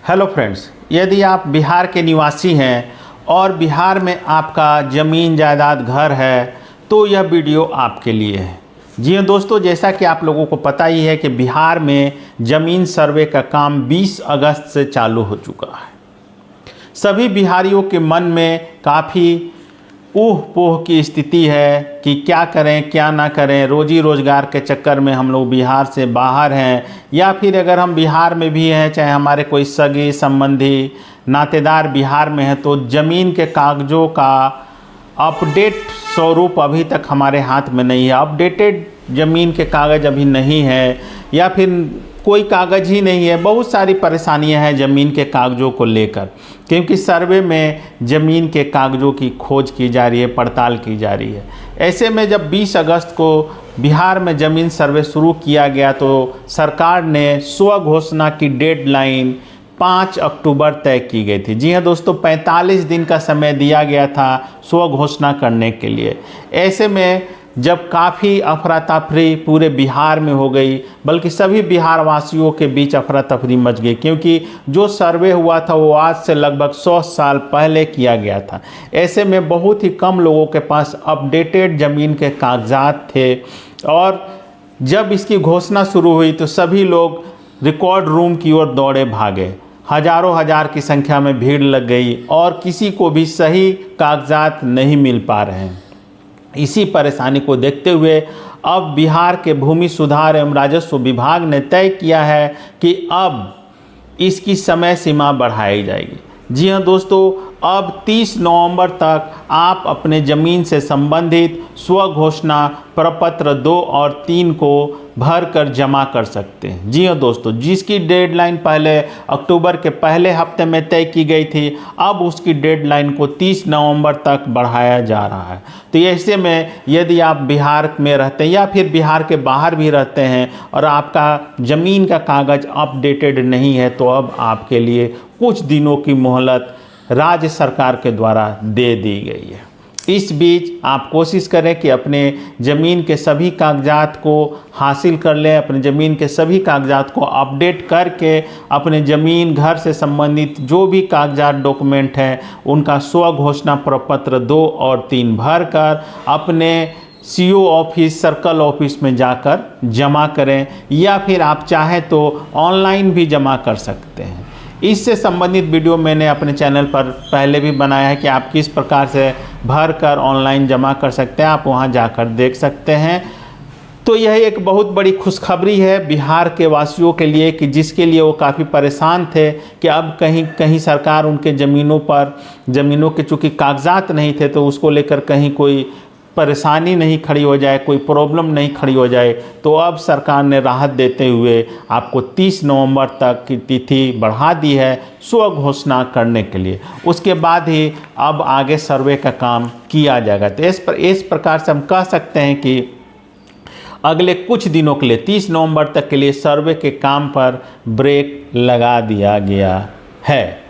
Hello friends, यदि आप बिहार के निवासी हैं और बिहार में आपका ज़मीन जायदाद घर है तो यह वीडियो आपके लिए है। जी हाँ दोस्तों, जैसा कि आप लोगों को पता ही है कि बिहार में ज़मीन सर्वे का काम 20 अगस्त से चालू हो चुका है। सभी बिहारियों के मन में काफ़ी ऊह पोह की स्थिति है कि क्या करें क्या ना करें। रोजी रोज़गार के चक्कर में हम लोग बिहार से बाहर हैं, या फिर अगर हम बिहार में भी हैं, चाहे हमारे कोई सगे संबंधी नातेदार बिहार में हैं, तो ज़मीन के कागज़ों का अपडेट स्वरूप अभी तक हमारे हाथ में नहीं है। अपडेटेड ज़मीन के कागज़ अभी नहीं है, या फिर कोई कागज़ ही नहीं है। बहुत सारी परेशानियां हैं ज़मीन के कागज़ों को लेकर, क्योंकि सर्वे में ज़मीन के कागज़ों की खोज की जा रही है, पड़ताल की जा रही है। ऐसे में जब 20 अगस्त को बिहार में ज़मीन सर्वे शुरू किया गया तो सरकार ने स्व घोषणा की डेडलाइन 5 अक्टूबर तय की गई थी। जी हाँ दोस्तों, 45 दिन का समय दिया गया था स्व घोषणा करने के लिए। ऐसे में जब काफ़ी अफरा तफरी पूरे बिहार में हो गई, बल्कि सभी बिहार वासियों के बीच अफरा तफरी मच गई, क्योंकि जो सर्वे हुआ था वो आज से लगभग 100 साल पहले किया गया था। ऐसे में बहुत ही कम लोगों के पास अपडेटेड ज़मीन के कागजात थे, और जब इसकी घोषणा शुरू हुई तो सभी लोग रिकॉर्ड रूम की ओर दौड़े भागे। हज़ारों हज़ार की संख्या में भीड़ लग गई और किसी को भी सही कागजात नहीं मिल पा रहे हैं। इसी परेशानी को देखते हुए अब बिहार के भूमि सुधार एवं राजस्व विभाग ने तय किया है कि अब इसकी समय सीमा बढ़ाई जाएगी। जी हाँ दोस्तों, अब 30 नवंबर तक आप अपने ज़मीन से संबंधित स्व घोषणा प्रपत्र 2 और 3 को भर कर जमा कर सकते हैं। जी हाँ दोस्तों, जिसकी डेडलाइन पहले अक्टूबर के पहले हफ्ते में तय की गई थी, अब उसकी डेडलाइन को 30 नवंबर तक बढ़ाया जा रहा है। तो ऐसे में यदि आप बिहार में रहते हैं या फिर बिहार के बाहर भी रहते हैं और आपका ज़मीन का कागज़ अपडेटेड नहीं है, तो अब आपके लिए कुछ दिनों की मोहलत राज्य सरकार के द्वारा दे दी गई है। इस बीच आप कोशिश करें कि अपने ज़मीन के सभी कागजात को हासिल कर लें, अपने ज़मीन के सभी कागजात को अपडेट करके अपने ज़मीन घर से संबंधित जो भी कागजात डॉक्यूमेंट हैं उनका स्व घोषणा प्रपत्र 2 और 3 भर कर अपने CO ऑफिस, सर्कल ऑफिस में जाकर जमा करें, या फिर आप चाहें तो ऑनलाइन भी जमा कर सकते हैं। इससे संबंधित वीडियो मैंने अपने चैनल पर पहले भी बनाया है कि आप किस प्रकार से भर कर ऑनलाइन जमा कर सकते हैं, आप वहां जाकर देख सकते हैं। तो यह एक बहुत बड़ी खुशखबरी है बिहार के वासियों के लिए, कि जिसके लिए वो काफ़ी परेशान थे कि अब कहीं कहीं सरकार उनके ज़मीनों के चूँकि कागजात नहीं थे तो उसको लेकर कहीं कोई परेशानी नहीं खड़ी हो जाए, कोई प्रॉब्लम नहीं खड़ी हो जाए। तो अब सरकार ने राहत देते हुए आपको 30 नवंबर तक की तिथि बढ़ा दी है स्व घोषणा करने के लिए। उसके बाद ही अब आगे सर्वे का काम किया जाएगा। तो इस प्रकार से हम कह सकते हैं कि अगले कुछ दिनों के लिए 30 नवंबर तक के लिए सर्वे के काम पर ब्रेक लगा दिया गया है।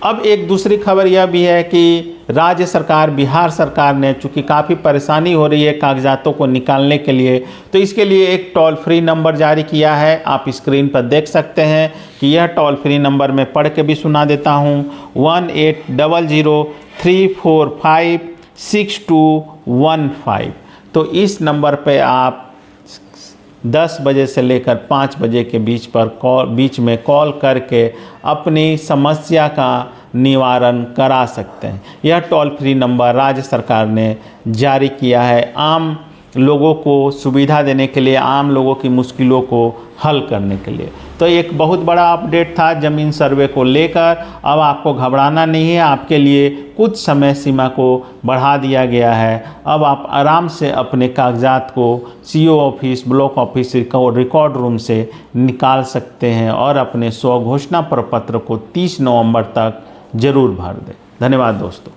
अब एक दूसरी खबर यह भी है कि राज्य सरकार, बिहार सरकार ने चूँकि काफ़ी परेशानी हो रही है कागजातों को निकालने के लिए, तो इसके लिए एक टोल फ्री नंबर जारी किया है। आप स्क्रीन पर देख सकते हैं कि यह टोल फ्री नंबर मैं पढ़ के भी सुना देता हूँ। 1800-345-6215। तो इस नंबर पे आप 10 बजे से लेकर 5 बजे के बीच में कॉल करके अपनी समस्या का निवारण करा सकते हैं। यह टोल फ्री नंबर राज्य सरकार ने जारी किया है आम लोगों को सुविधा देने के लिए, आम लोगों की मुश्किलों को हल करने के लिए। तो एक बहुत बड़ा अपडेट था ज़मीन सर्वे को लेकर। अब आपको घबराना नहीं है, आपके लिए कुछ समय सीमा को बढ़ा दिया गया है। अब आप आराम से अपने कागजात को CO office, block office, record room से निकाल सकते हैं और अपने स्व घोषणा प्रपत्र को 30 नवंबर तक ज़रूर भर दें। धन्यवाद दोस्तों।